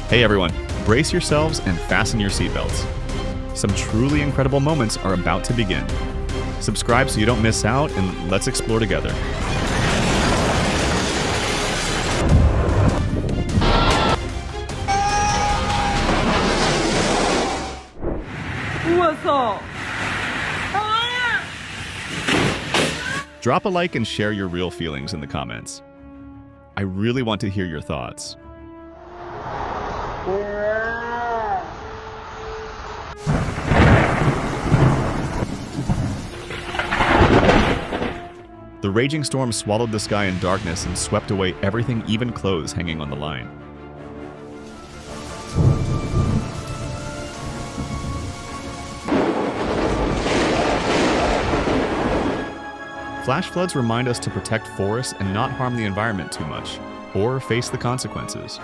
Hey everyone, brace yourselves and fasten your seatbelts. Some truly incredible moments are about to begin. Subscribe so you don't miss out, and let's explore together. Drop a like and share your real feelings in the comments. I really want to hear your thoughts. The raging storm swallowed the sky in darkness and swept away everything, even clothes hanging on the line. Flash floods remind us to protect forests and not harm the environment too much, or face the consequences.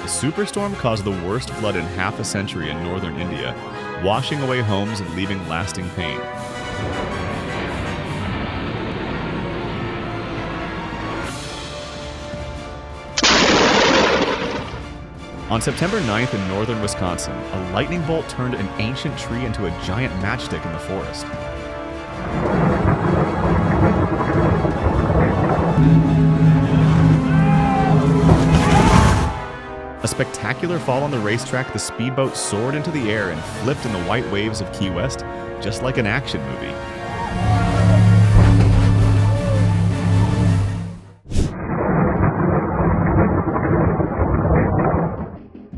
The superstorm caused the worst flood in half a century in northern India, washing away homes and leaving lasting pain. On September 9th in northern Wisconsin, a lightning bolt turned an ancient tree into a giant matchstick in the forest. A spectacular fall on the racetrack, the speedboat soared into the air and flipped in the white waves of Key West, just like an action movie.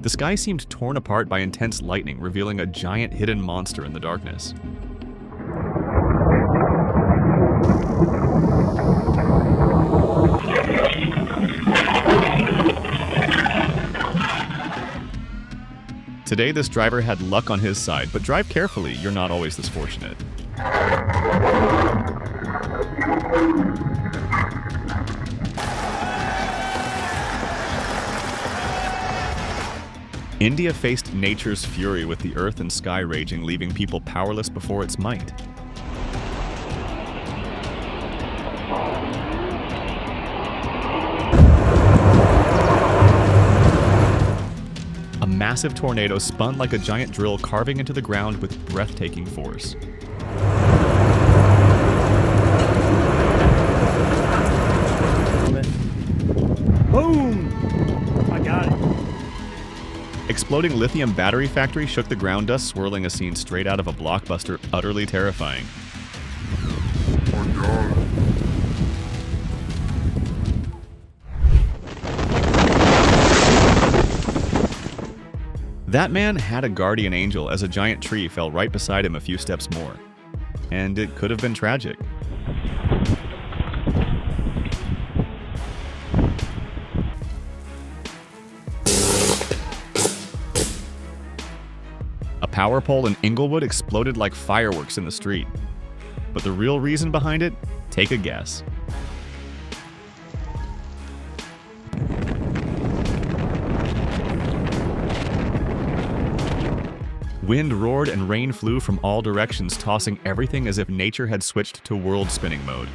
The sky seemed torn apart by intense lightning, revealing a giant hidden monster in the darkness. Today, this driver had luck on his side, but drive carefully, you're not always this fortunate. India faced nature's fury with the earth and sky raging, leaving people powerless before its might. A massive tornado spun like a giant drill, carving into the ground with breathtaking force. Boom! I got it. Exploding lithium battery factory shook the ground dust, swirling a scene straight out of a blockbuster, utterly terrifying. That man had a guardian angel as a giant tree fell right beside him a few steps more. And it could have been tragic. A power pole in Inglewood exploded like fireworks in the street. But the real reason behind it? Take a guess. Wind roared and rain flew from all directions, tossing everything as if nature had switched to world spinning mode.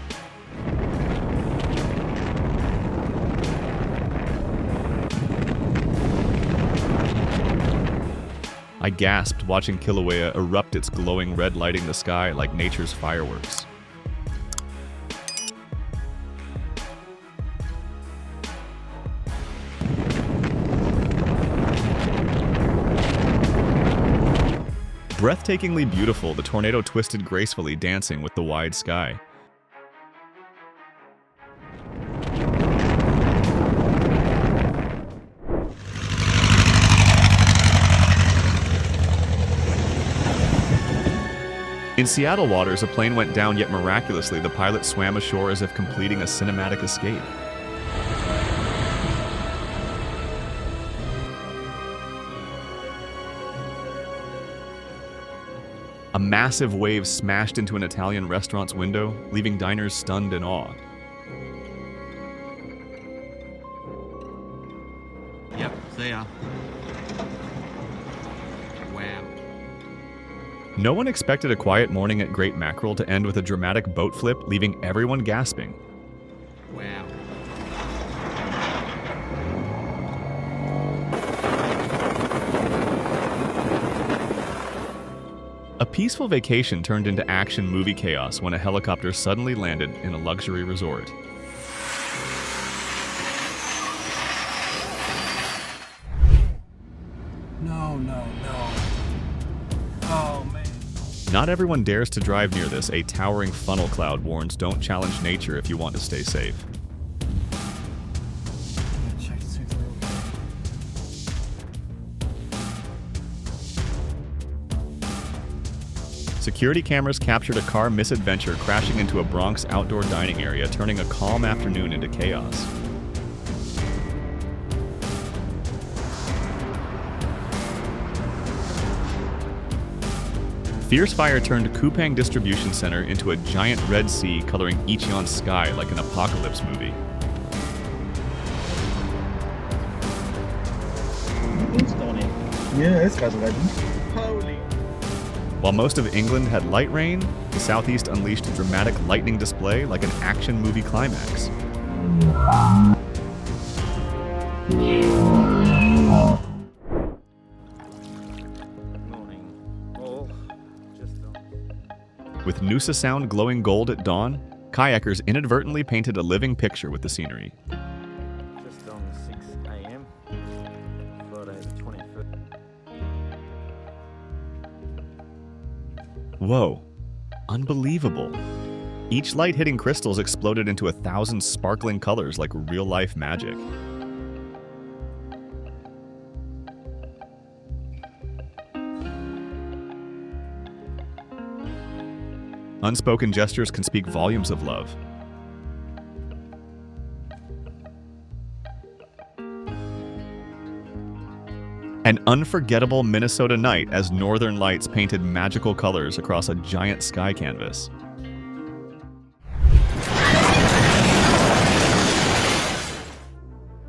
I gasped watching Kilauea erupt, its glowing red lighting the sky like nature's fireworks. Breathtakingly beautiful, the tornado twisted gracefully, dancing with the wide sky. In Seattle waters, a plane went down, yet miraculously, the pilot swam ashore as if completing a cinematic escape. A massive wave smashed into an Italian restaurant's window, leaving diners stunned in awe. Yep, see ya. Wham. No one expected a quiet morning at Great Mackerel to end with a dramatic boat flip, leaving everyone gasping. Wow. A peaceful vacation turned into action movie chaos when a helicopter suddenly landed in a luxury resort. No. Oh, man. Not everyone dares to drive near this. A towering funnel cloud warns don't challenge nature if you want to stay safe. Check to see if they're okay. Security cameras captured a car misadventure crashing into a Bronx outdoor dining area, turning a calm afternoon into chaos. Fierce fire turned Kupang Distribution Center into a giant red sea, coloring Icheon's sky like an apocalypse movie. Yeah, it's ready. Holy. While most of England had light rain, the southeast unleashed a dramatic lightning display like an action movie climax. Morning. Oh, just With Noosa Sound glowing gold at dawn, kayakers inadvertently painted a living picture with the scenery. just on 6 a.m. Friday the 21st. Whoa. Unbelievable. Each light hitting crystals exploded into 1,000 sparkling colors like real-life magic. Unspoken gestures can speak volumes of love. An unforgettable Minnesota night as northern lights painted magical colors across a giant sky canvas.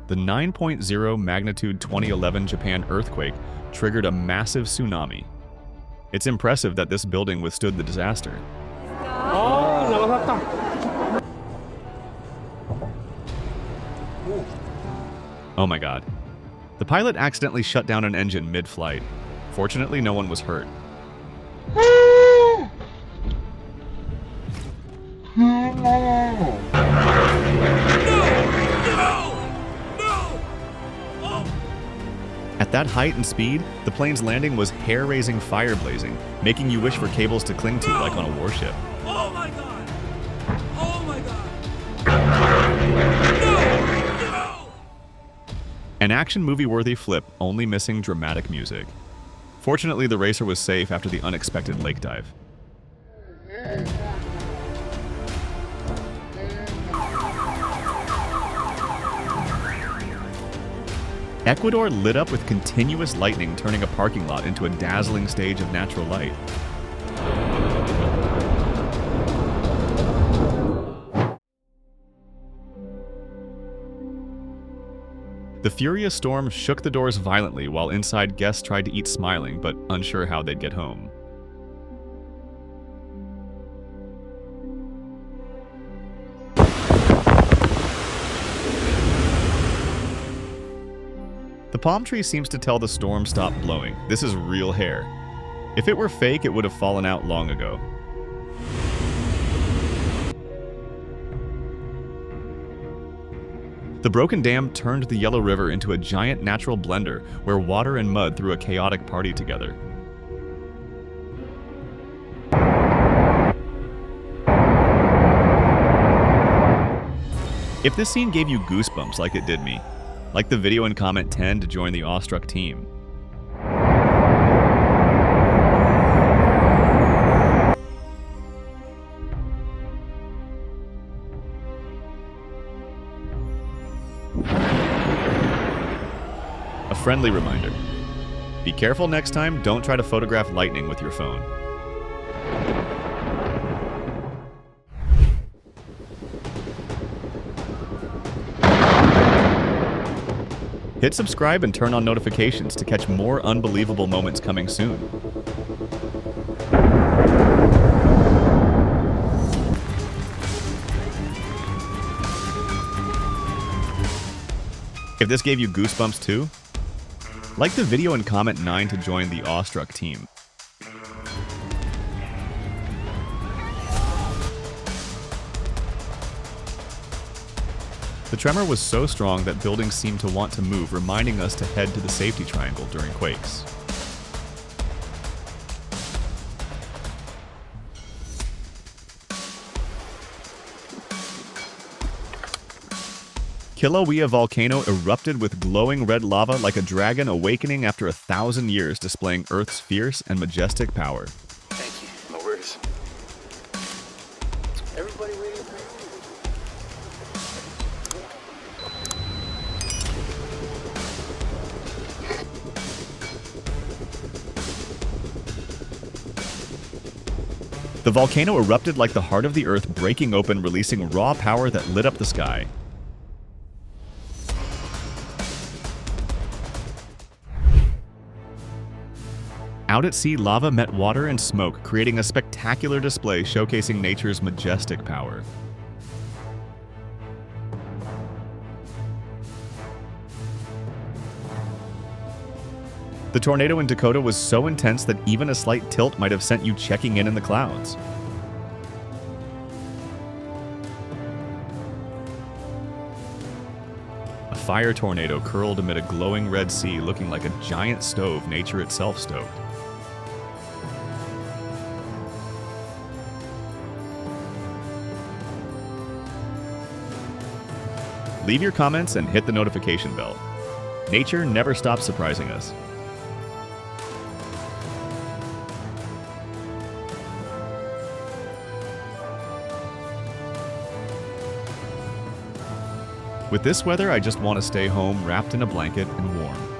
The 9.0 magnitude 2011 Japan earthquake triggered a massive tsunami. It's impressive that this building withstood the disaster. Oh my god. The pilot accidentally shut down an engine mid-flight. Fortunately, no one was hurt. At that height and speed, the plane's landing was hair-raising fire blazing, making you wish for cables to cling to like on a warship. Oh my god! Oh my god! No! An action movie-worthy flip, only missing dramatic music. Fortunately, the racer was safe after the unexpected lake dive. Ecuador lit up with continuous lightning, turning a parking lot into a dazzling stage of natural light. The furious storm shook the doors violently while inside guests tried to eat smiling, but unsure how they'd get home. The palm tree seems to tell the storm stop blowing. This is real hair. If it were fake, it would have fallen out long ago. The broken dam turned the Yellow River into a giant natural blender where water and mud threw a chaotic party together. If this scene gave you goosebumps like it did me, like the video and comment 10 to join the awestruck team. A friendly reminder. Be careful next time, don't try to photograph lightning with your phone. Hit subscribe and turn on notifications to catch more unbelievable moments coming soon. If this gave you goosebumps too, like the video and comment 9 to join the awestruck team. The tremor was so strong that buildings seemed to want to move, reminding us to head to the safety triangle during quakes. Kilauea volcano erupted with glowing red lava like a dragon awakening after 1,000 years, displaying Earth's fierce and majestic power. Thank you. No worries. Everybody waiting for The volcano erupted like the heart of the Earth, breaking open, releasing raw power that lit up the sky. Out at sea, lava met water and smoke, creating a spectacular display showcasing nature's majestic power. The tornado in Dakota was so intense that even a slight tilt might have sent you checking in the clouds. A fire tornado curled amid a glowing red sea, looking like a giant stove nature itself stoked. Leave your comments and hit the notification bell. Nature never stops surprising us. With this weather, I just want to stay home, wrapped in a blanket and warm.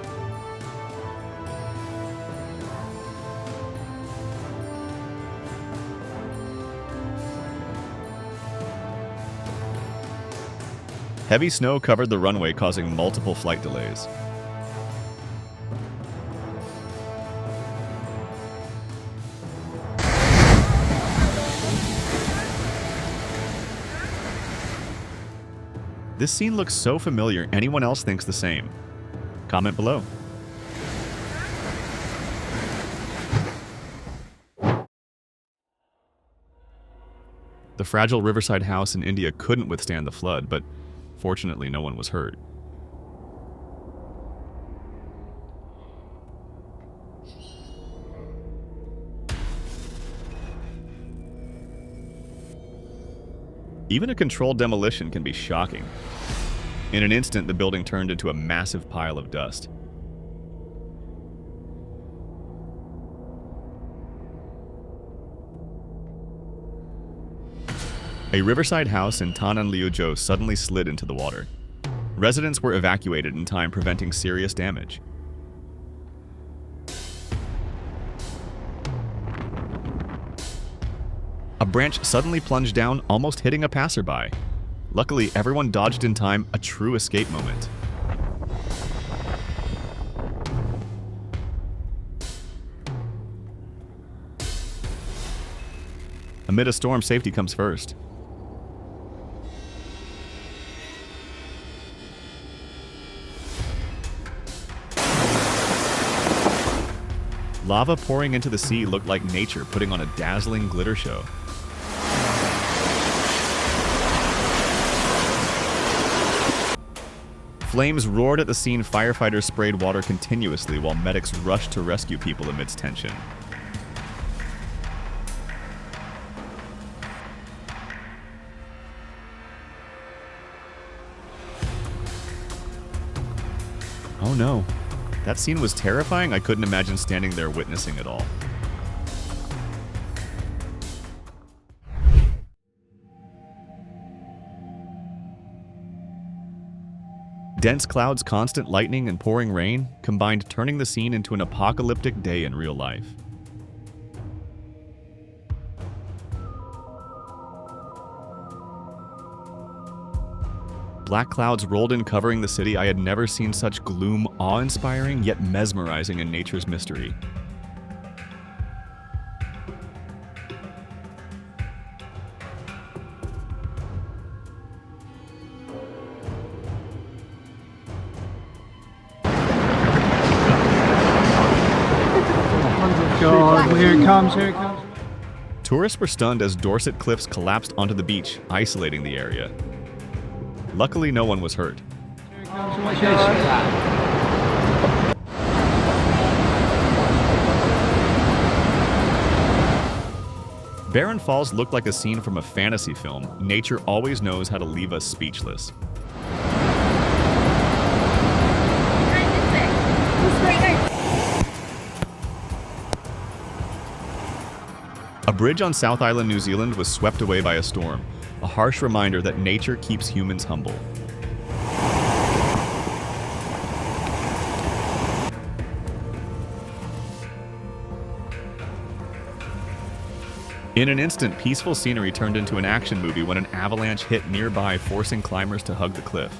Heavy snow covered the runway, causing multiple flight delays. This scene looks so familiar. Anyone else thinks the same? Comment below. The fragile riverside house in India couldn't withstand the flood, but fortunately no one was hurt. Even a controlled demolition can be shocking. In an instant, the building turned into a massive pile of dust. A riverside house in Tananliujo suddenly slid into the water. Residents were evacuated in time, preventing serious damage. A branch suddenly plunged down, almost hitting a passerby. Luckily, everyone dodged in time, a true escape moment. Amid a storm, safety comes first. Lava pouring into the sea looked like nature putting on a dazzling glitter show. Flames roared at the scene. Firefighters sprayed water continuously while medics rushed to rescue people amidst tension. Oh no. That scene was terrifying. I couldn't imagine standing there witnessing it all. Dense clouds, constant lightning, and pouring rain combined, turning the scene into an apocalyptic day in real life. Black clouds rolled in, covering the city. I had never seen such gloom, awe-inspiring yet mesmerizing in nature's mystery. Oh, here it comes, here it comes. Tourists were stunned as Dorset cliffs collapsed onto the beach, isolating the area. Luckily, no one was hurt. Here it comes, watch this. Barren Falls looked like a scene from a fantasy film. Nature always knows how to leave us speechless. A bridge on South Island, New Zealand was swept away by a storm, a harsh reminder that nature keeps humans humble. In an instant, peaceful scenery turned into an action movie when an avalanche hit nearby, forcing climbers to hug the cliff.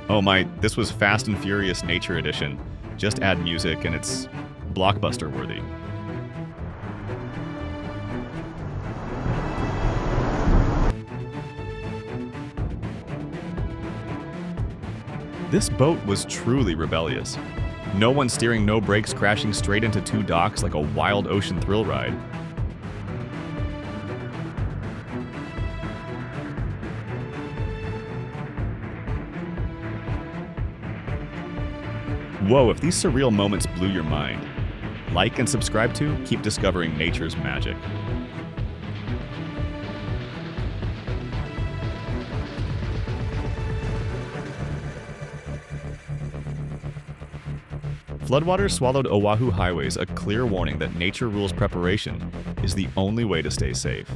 Oh my, this was Fast and Furious Nature Edition. Just add music and it's blockbuster worthy. This boat was truly rebellious. No one steering, no brakes, crashing straight into two docks like a wild ocean thrill ride. Whoa, if these surreal moments blew your mind. Like and subscribe to keep discovering nature's magic. Floodwaters swallowed Oahu highways, a clear warning that nature rules preparation is the only way to stay safe.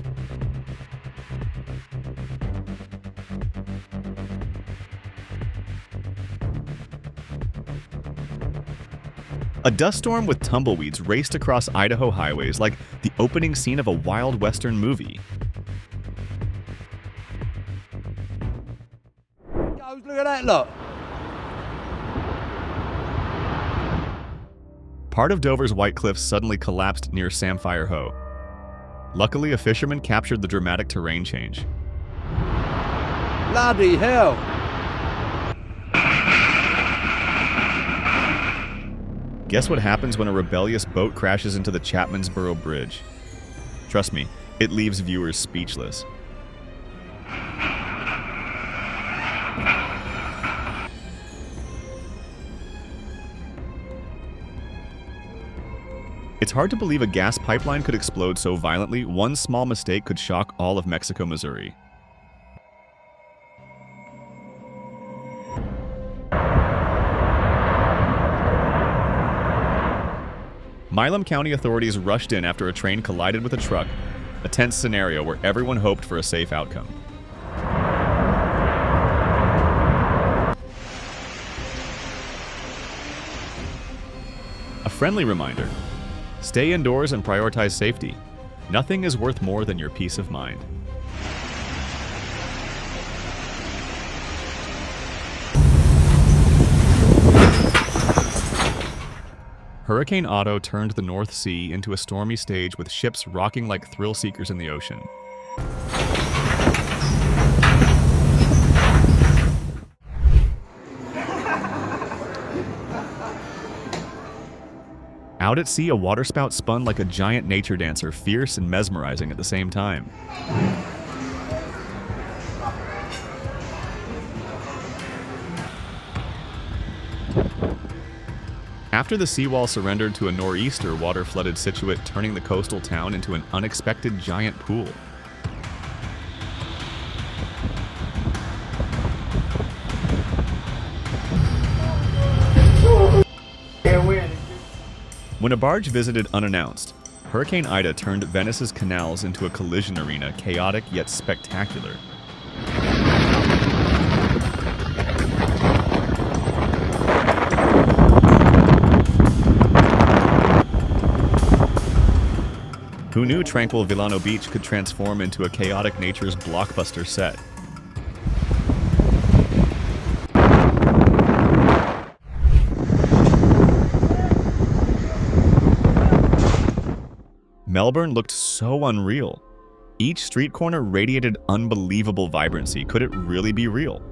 A dust storm with tumbleweeds raced across Idaho highways like the opening scene of a wild western movie. Look at that lot. Part of Dover's White Cliffs suddenly collapsed near Samphire Hoe. Luckily, a fisherman captured the dramatic terrain change. Bloody hell. Guess what happens when a rebellious boat crashes into the Chapmansboro Bridge? Trust me, it leaves viewers speechless. It's hard to believe a gas pipeline could explode so violently. One small mistake could shock all of Mexico, Missouri. Milam County authorities rushed in after a train collided with a truck, a tense scenario where everyone hoped for a safe outcome. A friendly reminder: stay indoors and prioritize safety. Nothing is worth more than your peace of mind. Hurricane Otto turned the North Sea into a stormy stage with ships rocking like thrill seekers in the ocean. Out at sea, a waterspout spun like a giant nature dancer, fierce and mesmerizing at the same time. After the seawall surrendered to a nor'easter, water flooded Scituate, turning the coastal town into an unexpected giant pool. When a barge visited unannounced, Hurricane Ida turned Venice's canals into a collision arena, chaotic yet spectacular. Who knew tranquil Villano Beach could transform into a chaotic nature's blockbuster set? Melbourne looked so unreal. Each street corner radiated unbelievable vibrancy. Could it really be real?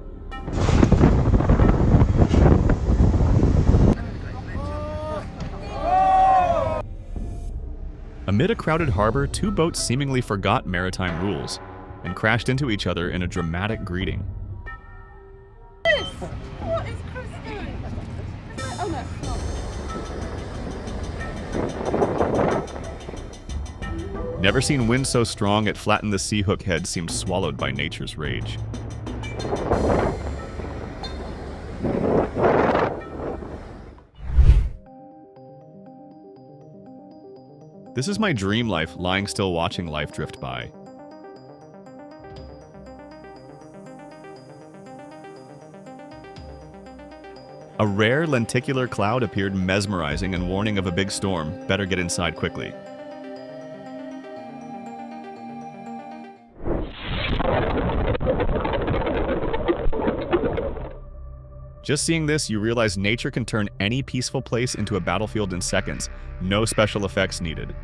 Amid a crowded harbor, two boats seemingly forgot maritime rules and crashed into each other in a dramatic greeting. What is Chris doing? Oh no, it's not. Never seen wind so strong it flattened the sea hook head seemed swallowed by nature's rage. This is my dream life, lying still watching life drift by. A rare lenticular cloud appeared, mesmerizing and warning of a big storm. Better get inside quickly. Just seeing this, you realize nature can turn any peaceful place into a battlefield in seconds. No special effects needed.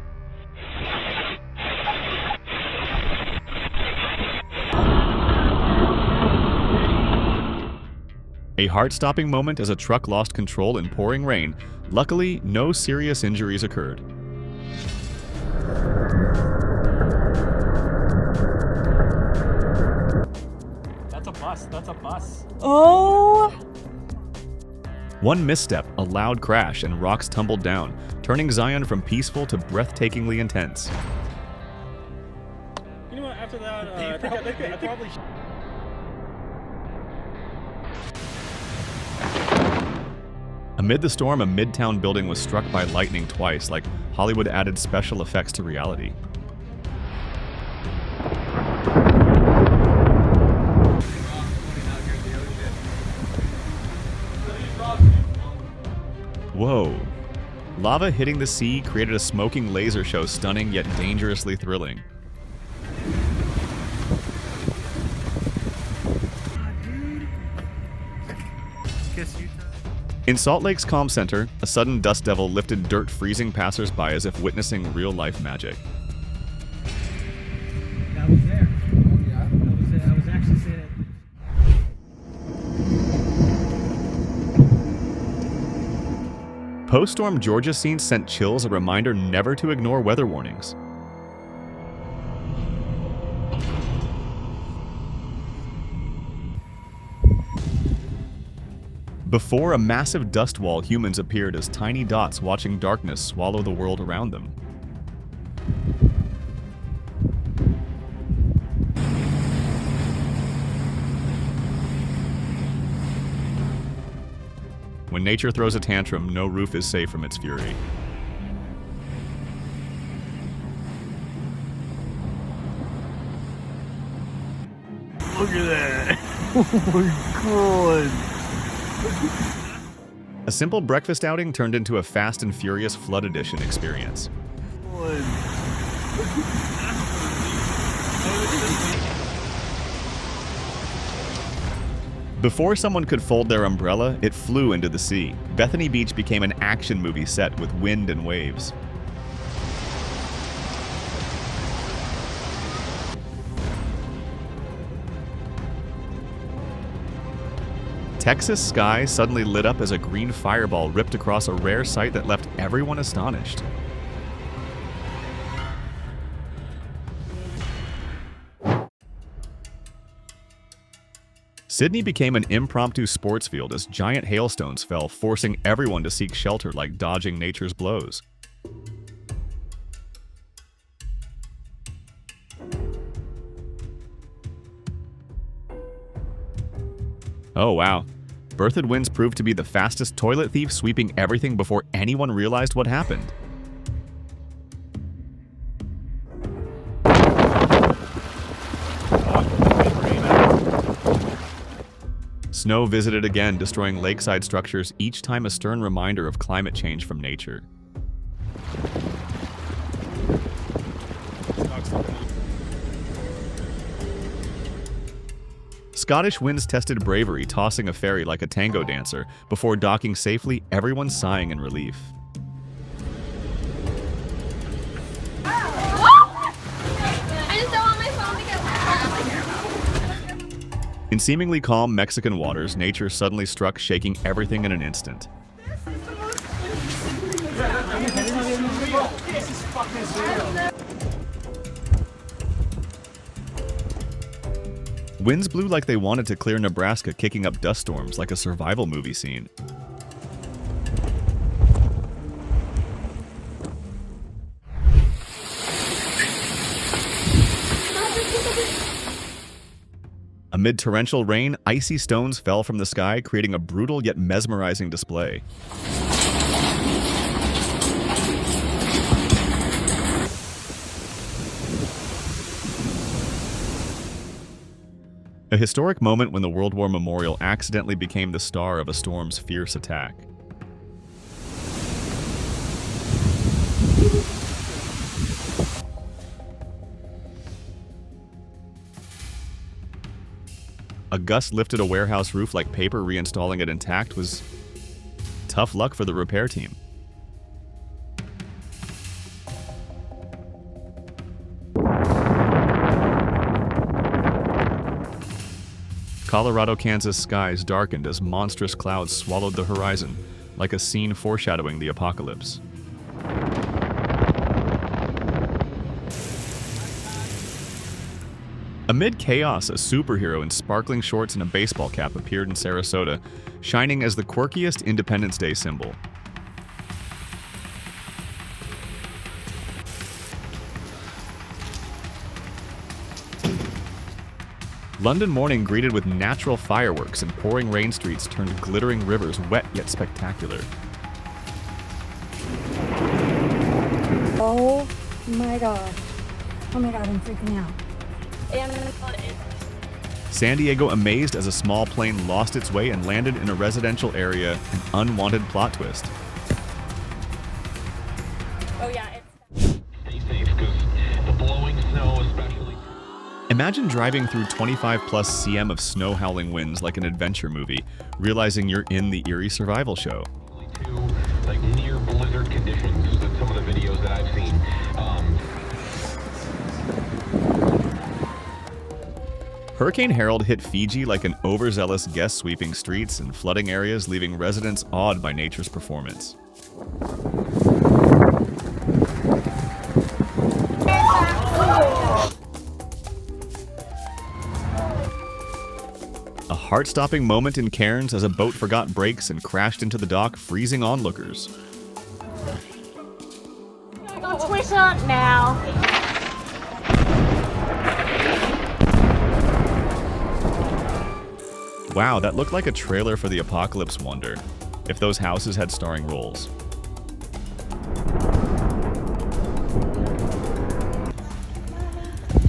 A heart-stopping moment as a truck lost control in pouring rain. Luckily, no serious injuries occurred. That's a bus. That's a bus. Oh! One misstep, a loud crash, and rocks tumbled down, turning Zion from peaceful to breathtakingly intense. You know what? After that, I probably. Amid the storm, a midtown building was struck by lightning twice, like Hollywood added special effects to reality. Whoa. Lava hitting the sea created a smoking laser show, stunning yet dangerously thrilling. In Salt Lake's Calm Center, a sudden dust devil lifted dirt, freezing passers-by as if witnessing real-life magic. I was there. Yeah, I was actually saying it. Post-storm Georgia scenes sent chills, a reminder never to ignore weather warnings. Before a massive dust wall, humans appeared as tiny dots watching darkness swallow the world around them. When nature throws a tantrum, no roof is safe from its fury. Look at that. Oh my god. A simple breakfast outing turned into a Fast and Furious Flood Edition experience. Before someone could fold their umbrella, it flew into the sea. Bethany Beach became an action movie set with wind and waves. Texas sky suddenly lit up as a green fireball ripped across a rare sight that left everyone astonished. Sydney became an impromptu sports field as giant hailstones fell, forcing everyone to seek shelter like dodging nature's blows. Oh wow. Berthoud winds proved to be the fastest toilet thief, sweeping everything before anyone realized what happened. Snow visited again, destroying lakeside structures, each time a stern reminder of climate change from nature. Scottish winds tested bravery, tossing a ferry like a tango dancer. Before docking safely, everyone sighing in relief. In seemingly calm Mexican waters, nature suddenly struck, shaking everything in an instant. Winds blew like they wanted to clear Nebraska, kicking up dust storms like a survival movie scene. Amid torrential rain, icy stones fell from the sky, creating a brutal yet mesmerizing display. A historic moment when the World War Memorial accidentally became the star of a storm's fierce attack. A gust lifted a warehouse roof like paper. Reinstalling it intact was tough luck for the repair team. Colorado-Kansas skies darkened as monstrous clouds swallowed the horizon, like a scene foreshadowing the apocalypse. Amid chaos, a superhero in sparkling shorts and a baseball cap appeared in Sarasota, shining as the quirkiest Independence Day symbol. London morning greeted with natural fireworks, and pouring rain streets turned glittering rivers wet yet spectacular. Oh my god. Oh my god, I'm freaking out. San Diego amazed as a small plane lost its way and landed in a residential area, an unwanted plot twist. Oh yeah, Stay safe, because the blowing snow especially. Imagine driving through 25+ cm of snow howling winds like an adventure movie, realizing you're in the eerie survival show. To like near blizzard conditions in some of the videos that I've seen. Hurricane Harold hit Fiji like an overzealous guest, sweeping streets and flooding areas, leaving residents awed by nature's performance. A heart-stopping moment in Cairns as a boat forgot brakes and crashed into the dock, freezing onlookers. Twitch up now. Wow, that looked like a trailer for the Apocalypse Wonder, if those houses had starring roles.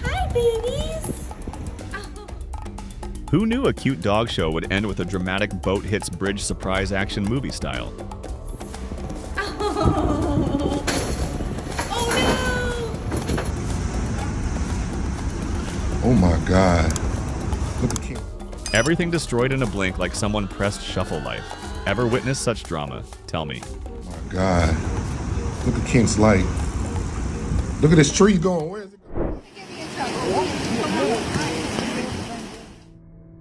Hi, babies. Who knew a cute dog show would end with a dramatic boat hits bridge surprise action movie style? Oh my God. Look at King. Everything destroyed in a blink like someone pressed shuffle life. Ever witnessed such drama? Tell me. Oh my God. Look at King's light. Look at this tree going. Where is it going?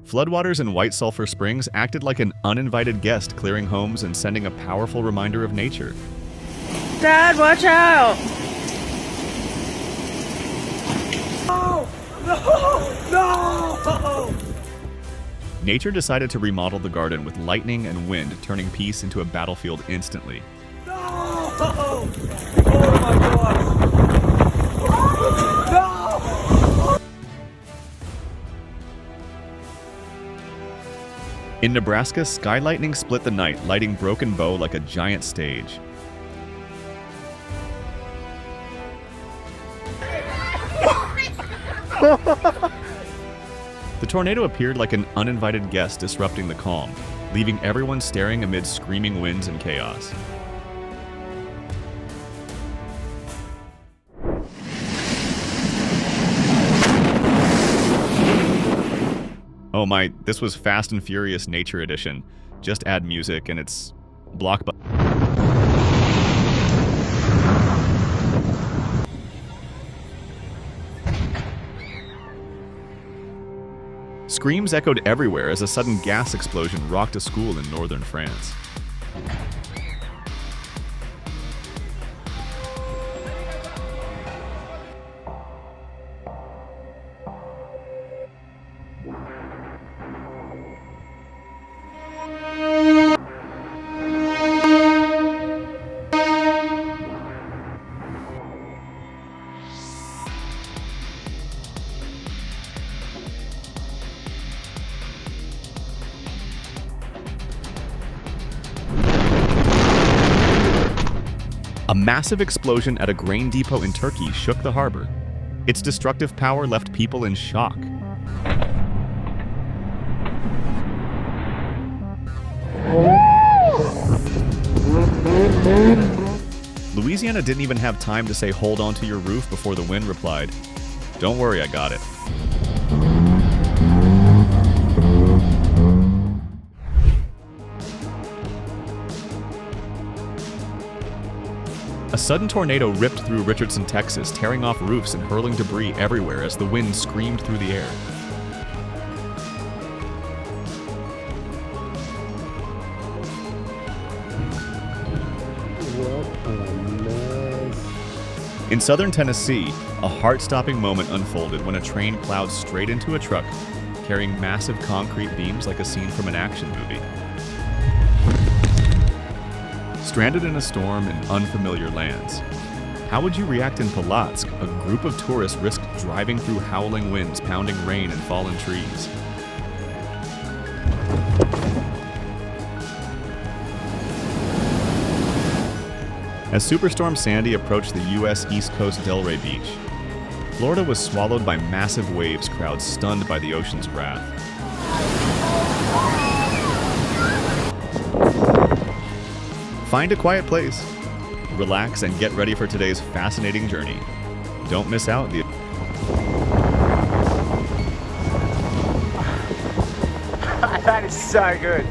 Floodwaters in White Sulphur Springs acted like an uninvited guest, clearing homes and sending a powerful reminder of nature. Dad, watch out! No! Nature decided to remodel the garden with lightning and wind, turning peace into a battlefield instantly. No! Oh my god! No! In Nebraska, sky lightning split the night, lighting Broken Bow like a giant stage. The tornado appeared like an uninvited guest, disrupting the calm, leaving everyone staring amid screaming winds and chaos. Oh my, this was Fast and Furious Nature Edition. Just add music and it's blockbuster. Screams echoed everywhere as a sudden gas explosion rocked a school in northern France. A massive explosion at a grain depot in Turkey shook the harbor. Its destructive power left people in shock. Louisiana didn't even have time to say hold on to your roof before the wind replied, "Don't worry, I got it." A sudden tornado ripped through Richardson, Texas, tearing off roofs and hurling debris everywhere as the wind screamed through the air. In southern Tennessee, a heart-stopping moment unfolded when a train plowed straight into a truck, carrying massive concrete beams like a scene from an action movie. Stranded in a storm in unfamiliar lands, how would you react in Polotsk? A group of tourists risked driving through howling winds, pounding rain, and fallen trees. As Superstorm Sandy approached the U.S. East Coast Delray Beach, Florida was swallowed by massive waves, crowds stunned by the ocean's wrath. Find a quiet place, relax, and get ready for today's fascinating journey. Don't miss out the That is so good.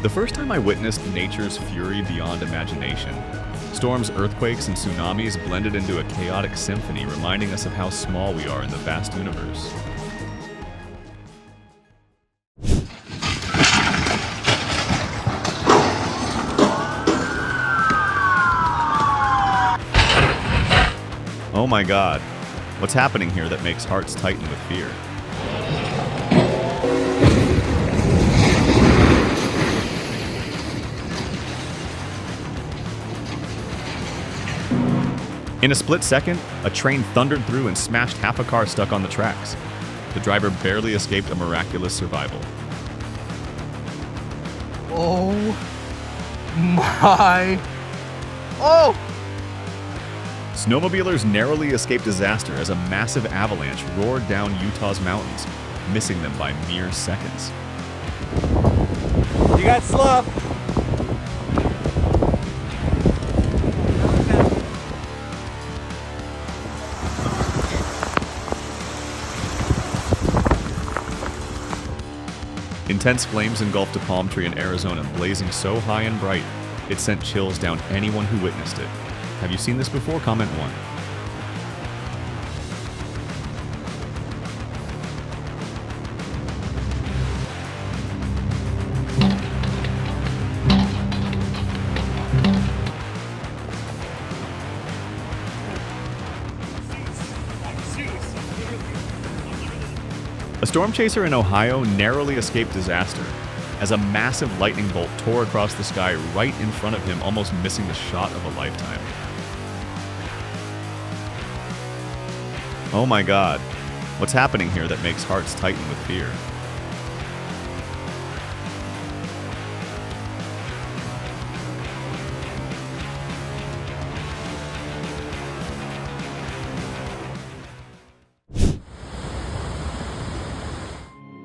The first time I witnessed nature's fury beyond imagination. Storms, earthquakes, and tsunamis blended into a chaotic symphony, reminding us of how small we are in the vast universe. Oh my God, what's happening here that makes hearts tighten with fear? In a split second, a train thundered through and smashed half a car stuck on the tracks. The driver barely escaped a miraculous survival. Oh my. Oh! Snowmobilers narrowly escaped disaster as a massive avalanche roared down Utah's mountains, missing them by mere seconds. You got slough. Intense flames engulfed a palm tree in Arizona, blazing so high and bright, it sent chills down anyone who witnessed it. Have you seen this before? Comment 1. A storm chaser in Ohio narrowly escaped disaster as a massive lightning bolt tore across the sky right in front of him, almost missing the shot of a lifetime. Oh my God, what's happening here that makes hearts tighten with fear?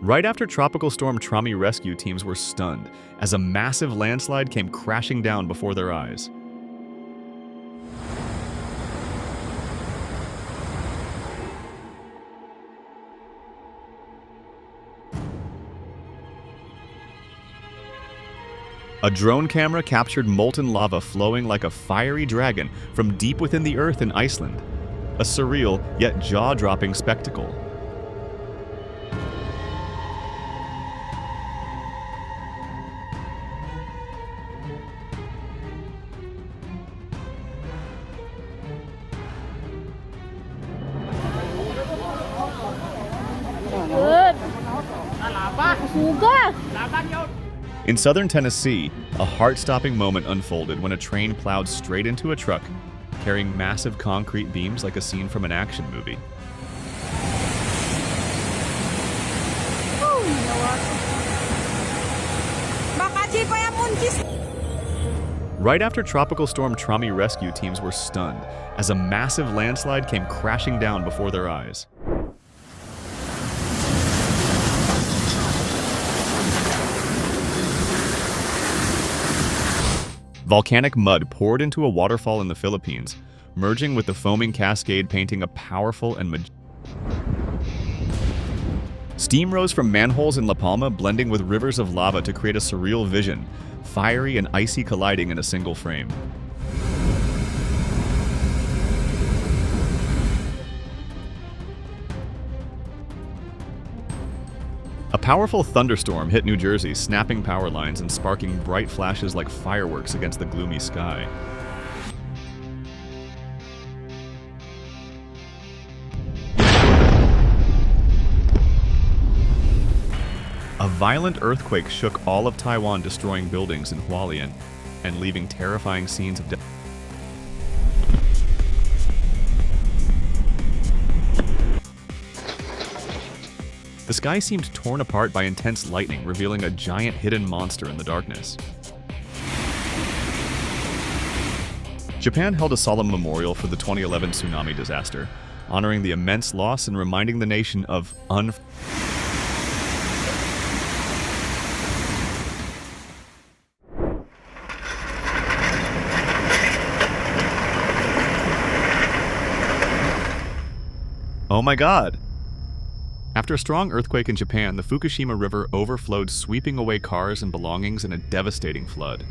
Right after Tropical Storm Trami rescue teams were stunned as a massive landslide came crashing down before their eyes. A drone camera captured molten lava flowing like a fiery dragon from deep within the earth in Iceland. A surreal yet jaw-dropping spectacle. In southern Tennessee, a heart-stopping moment unfolded when a train plowed straight into a truck, carrying massive concrete beams like a scene from an action movie. Right after Tropical Storm Trami rescue teams were stunned, as a massive landslide came crashing down before their eyes. Volcanic mud poured into a waterfall in the Philippines, merging with the foaming cascade, painting a powerful and Steam rose from manholes in La Palma, blending with rivers of lava to create a surreal vision, fiery and icy colliding in a single frame. A powerful thunderstorm hit New Jersey, snapping power lines and sparking bright flashes like fireworks against the gloomy sky. A violent earthquake shook all of Taiwan, destroying buildings in Hualien and leaving terrifying scenes of death. The sky seemed torn apart by intense lightning, revealing a giant hidden monster in the darkness. Japan held a solemn memorial for the 2011 tsunami disaster, honoring the immense loss and reminding the nation of Oh my god! After a strong earthquake in Japan, the Fukushima River overflowed, sweeping away cars and belongings in a devastating flood.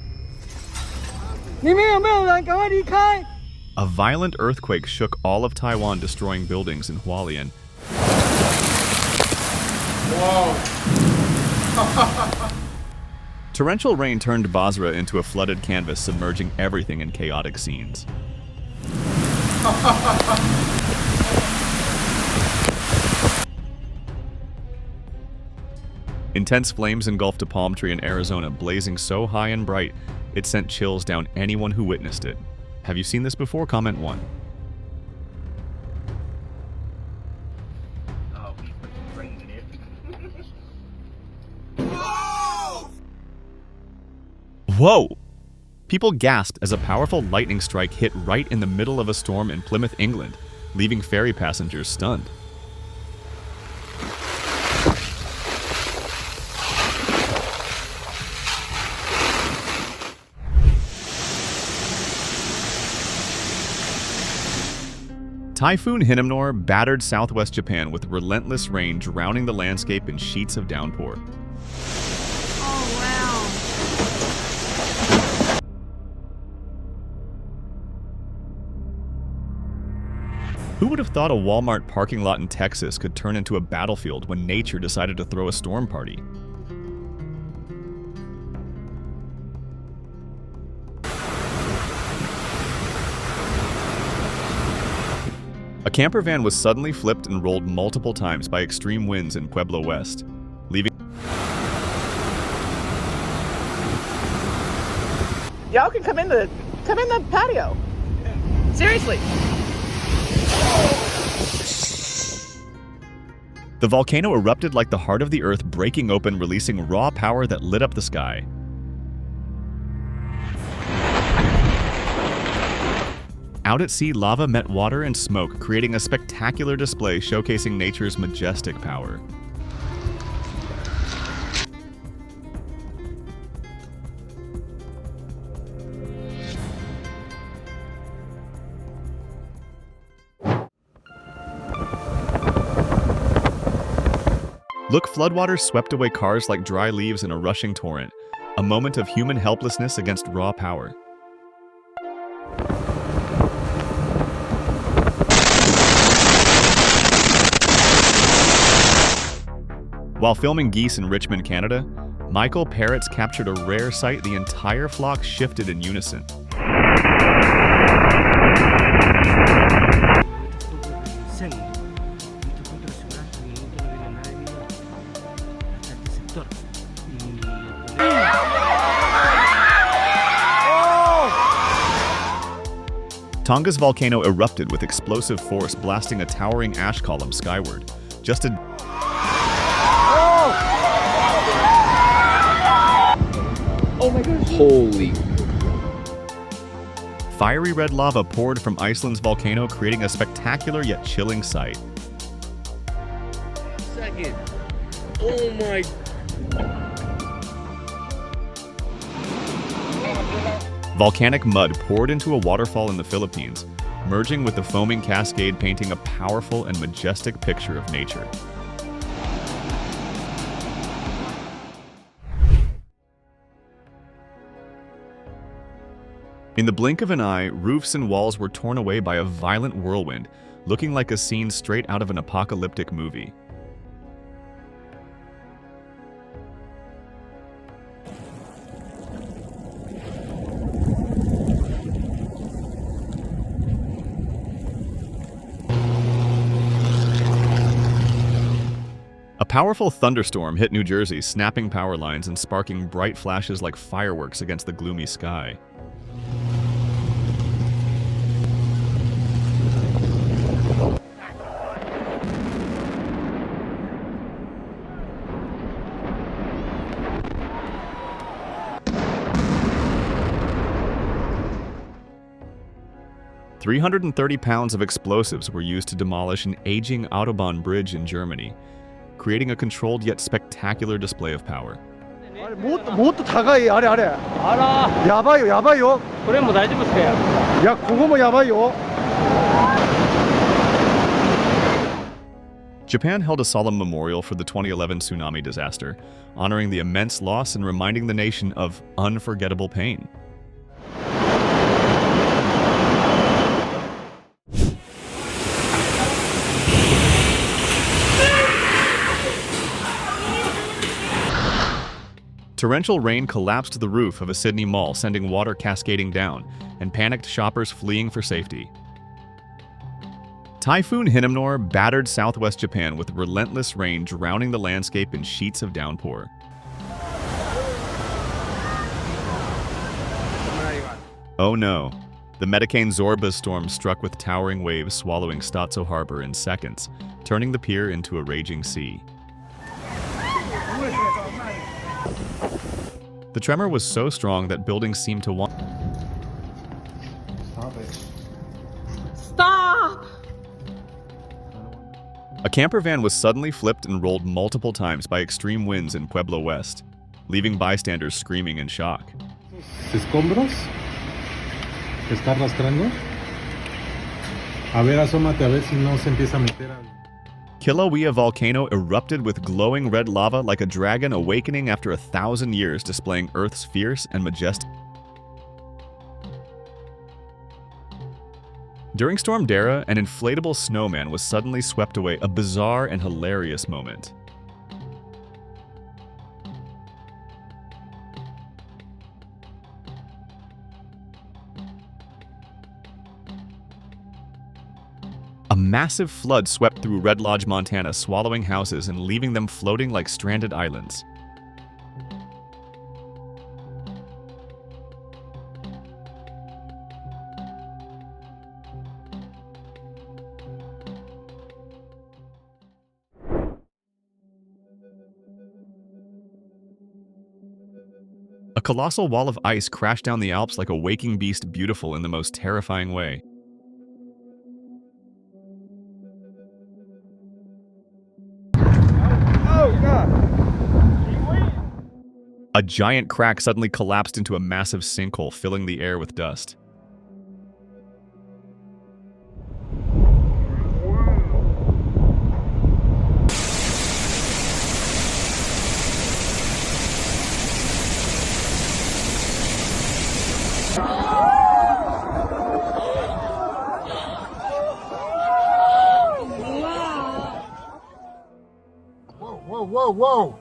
A violent earthquake shook all of Taiwan, destroying buildings in Hualien. Whoa! Torrential rain turned Basra into a flooded canvas, submerging everything in chaotic scenes. Intense flames engulfed a palm tree in Arizona, blazing so high and bright, it sent chills down anyone who witnessed it. Have you seen this before? Comment 1. Whoa! People gasped as a powerful lightning strike hit right in the middle of a storm in Plymouth, England, leaving ferry passengers stunned. Typhoon Hinamnor battered southwest Japan with relentless rain, drowning the landscape in sheets of downpour. Oh, wow. Who would have thought a Walmart parking lot in Texas could turn into a battlefield when nature decided to throw a storm party? A camper van was suddenly flipped and rolled multiple times by extreme winds in Pueblo West, leaving... Y'all can come in the patio. Seriously. The volcano erupted like the heart of the earth, breaking open, releasing raw power that lit up the sky. Out at sea, lava met water and smoke, creating a spectacular display showcasing nature's majestic power. Look, floodwaters swept away cars like dry leaves in a rushing torrent. a moment of human helplessness against raw power. While filming geese in Richmond, Canada, Michael parrots captured a rare sight. The entire flock shifted in unison. Tonga's volcano erupted with explosive force, blasting a towering ash column skyward. Just a Oh my gosh. Holy. fiery red lava poured from Iceland's volcano, creating a spectacular yet chilling sight. Second. Oh my. Volcanic mud poured into a waterfall in the Philippines, merging with the foaming cascade, painting a powerful and majestic picture of nature. In the blink of an eye, roofs and walls were torn away by a violent whirlwind, looking like a scene straight out of an apocalyptic movie. A powerful thunderstorm hit New Jersey, snapping power lines and sparking bright flashes like fireworks against the gloomy sky. £330 of explosives were used to demolish an aging Autobahn bridge in Germany, creating a controlled yet spectacular display of power. 뭣도 다가이 아래. 알아. 야봐요. 그래 뭐 다이지부 스페어. 야 그거 뭐 야봐요. Japan held a solemn memorial for the 2011 tsunami disaster, honoring the immense loss and reminding the nation of unforgettable pain. Torrential rain collapsed the roof of a Sydney mall, sending water cascading down, and panicked shoppers fleeing for safety. Typhoon Hinamnor battered southwest Japan with relentless rain, drowning the landscape in sheets of downpour. Oh no. The Medicane Zorba storm struck with towering waves, swallowing Stotso Harbor in seconds, turning the pier into a raging sea. The tremor was so strong that buildings seemed to want. Stop it. Stop! A camper van was suddenly flipped and rolled multiple times by extreme winds in Pueblo West, leaving bystanders screaming in shock. Escombros que está arrastrando. A ver, asómate a ver si no se empieza a meter al... Kilauea volcano erupted with glowing red lava like a dragon awakening after 1,000 years, displaying Earth's fierce and majestic. During Storm Dara, an inflatable snowman was suddenly swept away, a bizarre and hilarious moment. A massive flood swept through Red Lodge, Montana, swallowing houses and leaving them floating like stranded islands. A colossal wall of ice crashed down the Alps like a waking beast, beautiful in the most terrifying way. A giant crack suddenly collapsed into a massive sinkhole, filling the air with dust. whoa.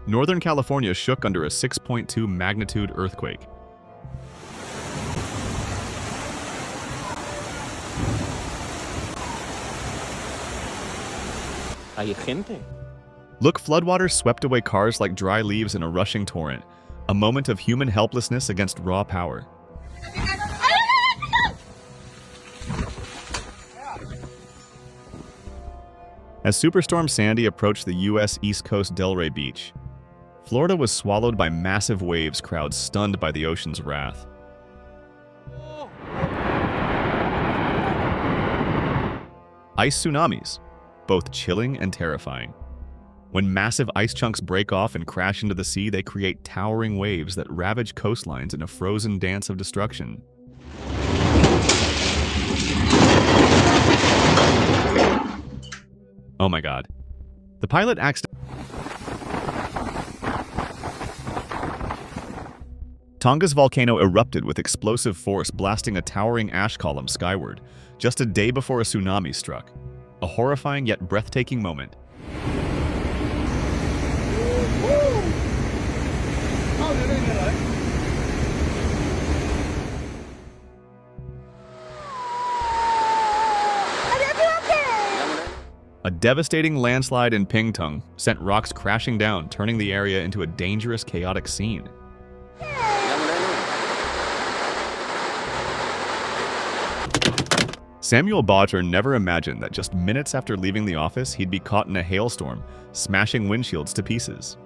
Northern California shook under a 6.2 magnitude earthquake. Hay gente. Look, floodwaters swept away cars like dry leaves in a rushing torrent, a moment of human helplessness against raw power. As Superstorm Sandy approached the U.S. East Coast Delray Beach, Florida was swallowed by massive waves, crowds stunned by the ocean's wrath. Ice tsunamis, both chilling and terrifying. When massive ice chunks break off and crash into the sea, they create towering waves that ravage coastlines in a frozen dance of destruction. Oh my god. The pilot Tonga's volcano erupted with explosive force, blasting a towering ash column skyward, just a day before a tsunami struck. A horrifying yet breathtaking moment. A devastating landslide in Pingtung sent rocks crashing down, turning the area into a dangerous, chaotic scene. Samuel Bodger never imagined that just minutes after leaving the office, he'd be caught in a hailstorm, smashing windshields to pieces.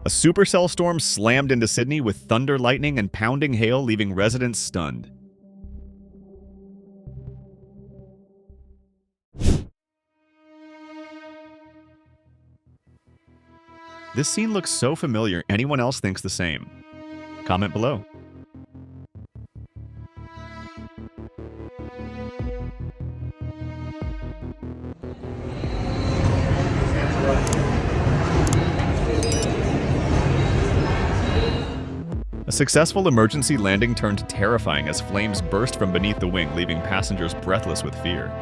A supercell storm slammed into Sydney with thunder, lightning, and pounding hail, leaving residents stunned. This scene looks so familiar, anyone else thinks the same? Comment below. A successful emergency landing turned terrifying as flames burst from beneath the wing, leaving passengers breathless with fear.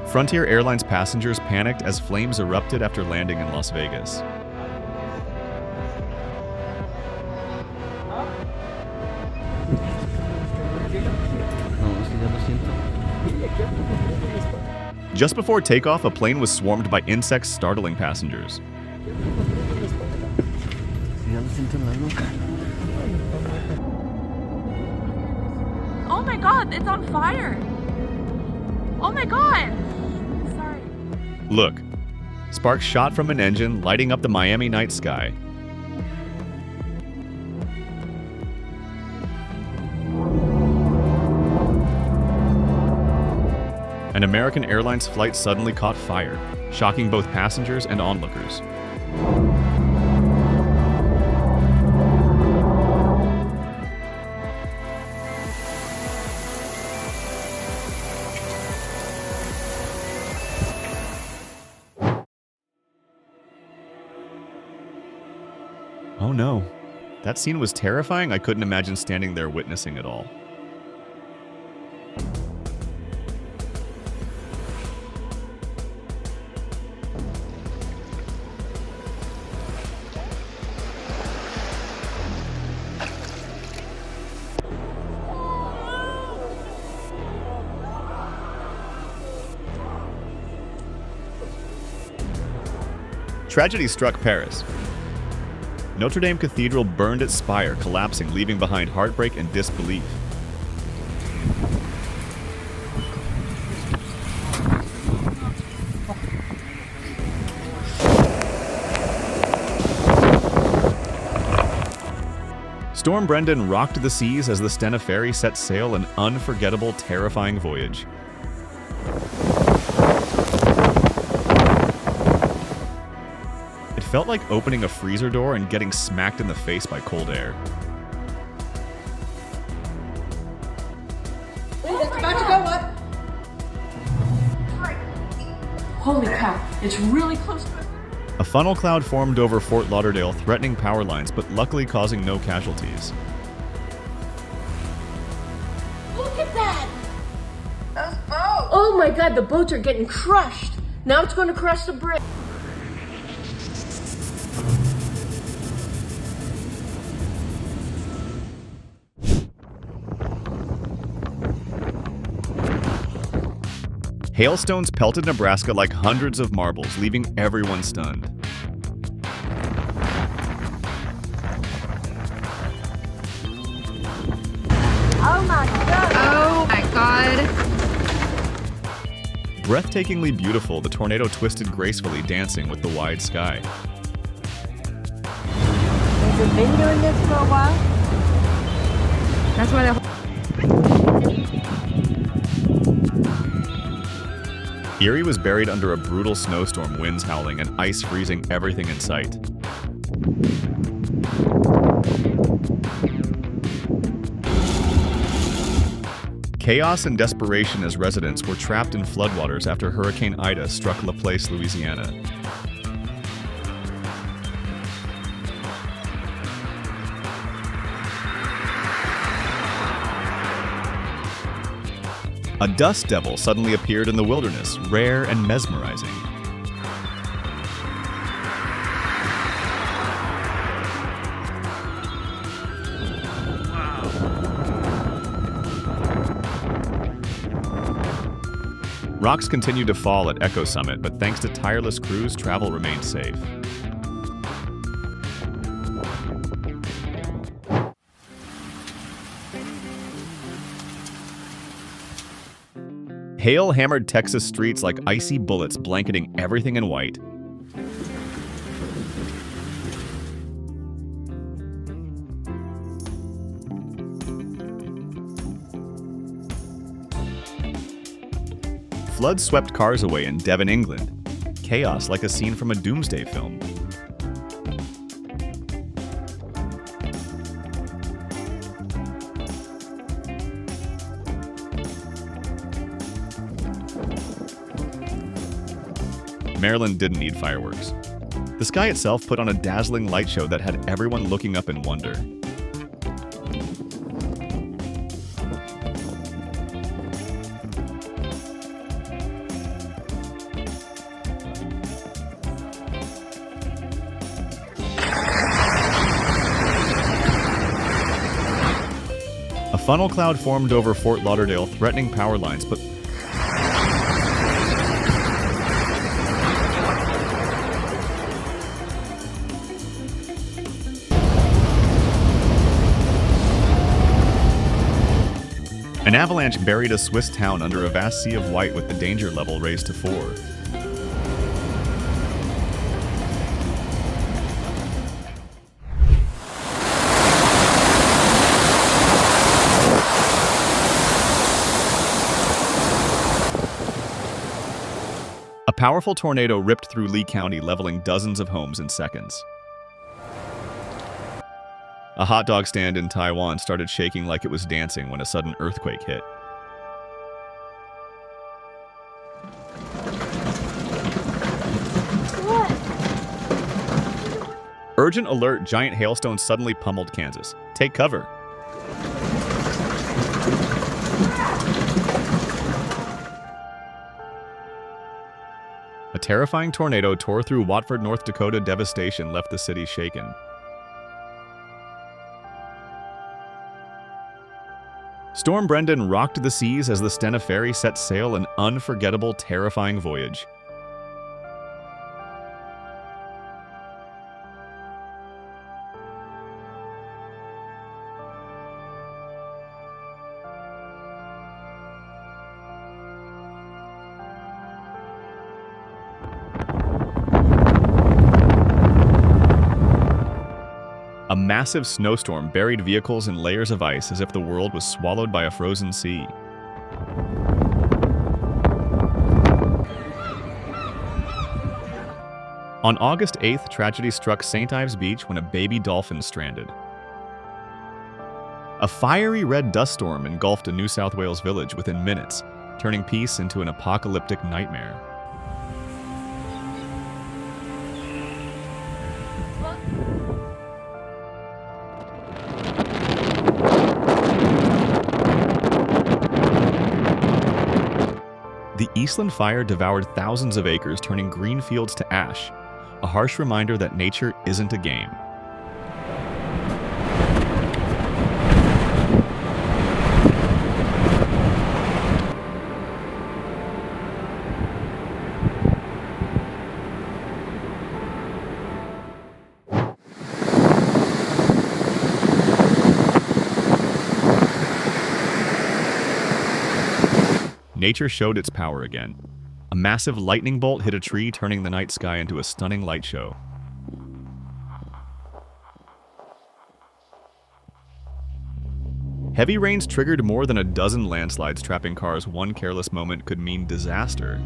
Frontier Airlines passengers panicked as flames erupted after landing in Las Vegas. Just before takeoff, a plane was swarmed by insects, startling passengers. Oh my god, it's on fire! Oh my god! Sorry. Look, sparks shot from an engine, lighting up the Miami night sky. An American Airlines flight suddenly caught fire, shocking both passengers and onlookers. Oh no, that scene was terrifying. I couldn't imagine standing there witnessing it all. Tragedy struck Paris. Notre Dame Cathedral burned its spire, collapsing, leaving behind heartbreak and disbelief. Storm Brendan rocked the seas as the Stena ferry set sail, an unforgettable, terrifying voyage. It felt like opening a freezer door and getting smacked in the face by cold air. It's about to go up. Holy cow, it's really close to it. A funnel cloud formed over Fort Lauderdale, threatening power lines, but luckily causing no casualties. Look at that! Those boats! Oh my god, the boats are getting crushed. Now it's going to crush the bridge. Hailstones pelted Nebraska like hundreds of marbles, leaving everyone stunned. Oh my god! Oh my god. Breathtakingly beautiful, the tornado twisted gracefully, dancing with the wide sky. Has it been doing this for a while? That's why the Erie was buried under a brutal snowstorm, winds howling and ice freezing everything in sight. Chaos and desperation as residents were trapped in floodwaters after Hurricane Ida struck LaPlace, Louisiana. A dust devil suddenly appeared in the wilderness, rare and mesmerizing. Rocks continued to fall at Echo Summit, but thanks to tireless crews, travel remained safe. Hail hammered Texas streets like icy bullets, blanketing everything in white. Floods swept cars away in Devon, England. Chaos like a scene from a doomsday film. Maryland didn't need fireworks. The sky itself put on a dazzling light show that had everyone looking up in wonder. A funnel cloud formed over Fort Lauderdale, threatening power lines, but an avalanche buried a Swiss town under a vast sea of white with the danger level raised to 4. A powerful tornado ripped through Lee County, leveling dozens of homes in seconds. A hot dog stand in Taiwan started shaking like it was dancing when a sudden earthquake hit. What? Urgent alert, giant hailstones suddenly pummeled Kansas. Take cover. A terrifying tornado tore through Watford, North Dakota. Devastation left the city shaken. Storm Brendan rocked the seas as the Stena ferry set sail, an unforgettable, terrifying voyage. A massive snowstorm buried vehicles in layers of ice as if the world was swallowed by a frozen sea. On August 8th, tragedy struck St. Ives Beach when a baby dolphin stranded. A fiery red dust storm engulfed a New South Wales village within minutes, turning peace into an apocalyptic nightmare. Eastland fire devoured thousands of acres, turning green fields to ash, a harsh reminder that nature isn't a game. Nature showed its power again. A massive lightning bolt hit a tree, turning the night sky into a stunning light show. Heavy rains triggered more than a dozen landslides, trapping cars. One careless moment could mean disaster.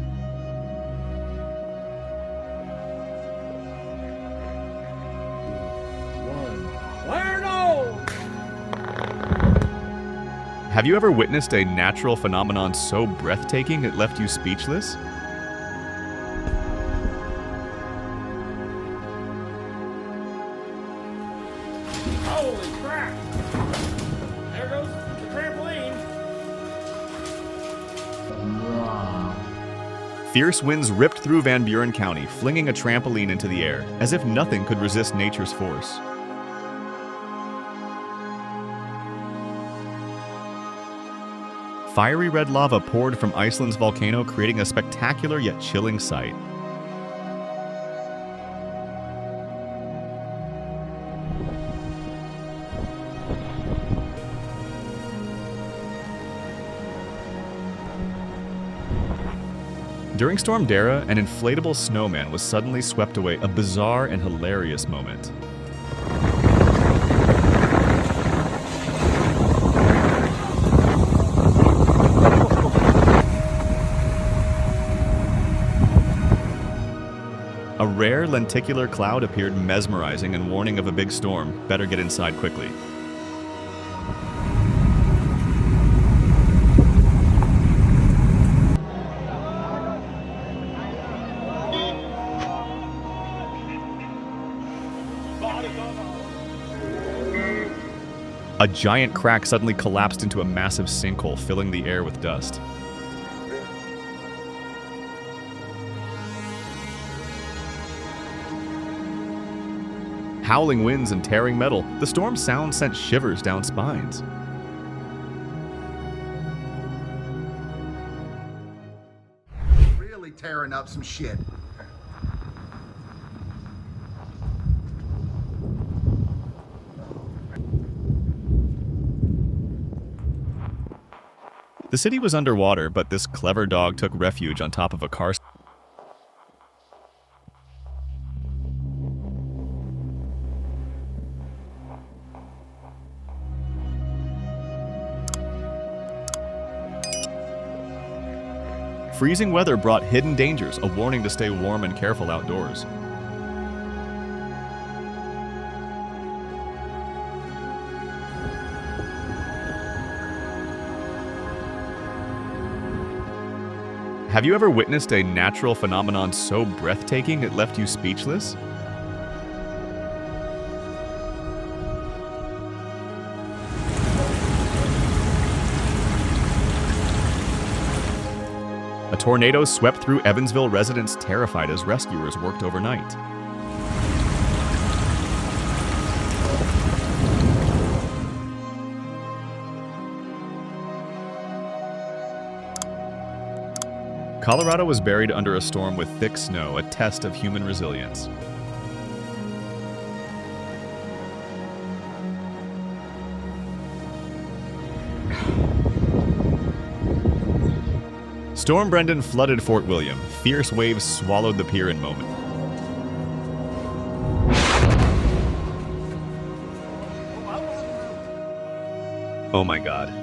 Have you ever witnessed a natural phenomenon so breathtaking it left you speechless? Holy crap! There goes the trampoline. Fierce winds ripped through Van Buren County, flinging a trampoline into the air, as if nothing could resist nature's force. Fiery red lava poured from Iceland's volcano, creating a spectacular yet chilling sight. During Storm Dara, an inflatable snowman was suddenly swept away, a bizarre and hilarious moment. A rare lenticular cloud appeared, mesmerizing and warning of a big storm. Better get inside quickly. A giant crack suddenly collapsed into a massive sinkhole, filling the air with dust. Howling winds and tearing metal, the storm's sound sent shivers down spines. Really tearing up some shit. The city was underwater, but this clever dog took refuge on top of a car. Freezing weather brought hidden dangers, a warning to stay warm and careful outdoors. Have you ever witnessed a natural phenomenon so breathtaking it left you speechless? A tornado swept through Evansville, residents terrified as rescuers worked overnight. Colorado was buried under a storm with thick snow, a test of human resilience. Storm Brendan flooded Fort William. Fierce waves swallowed the pier in moment. Oh my God.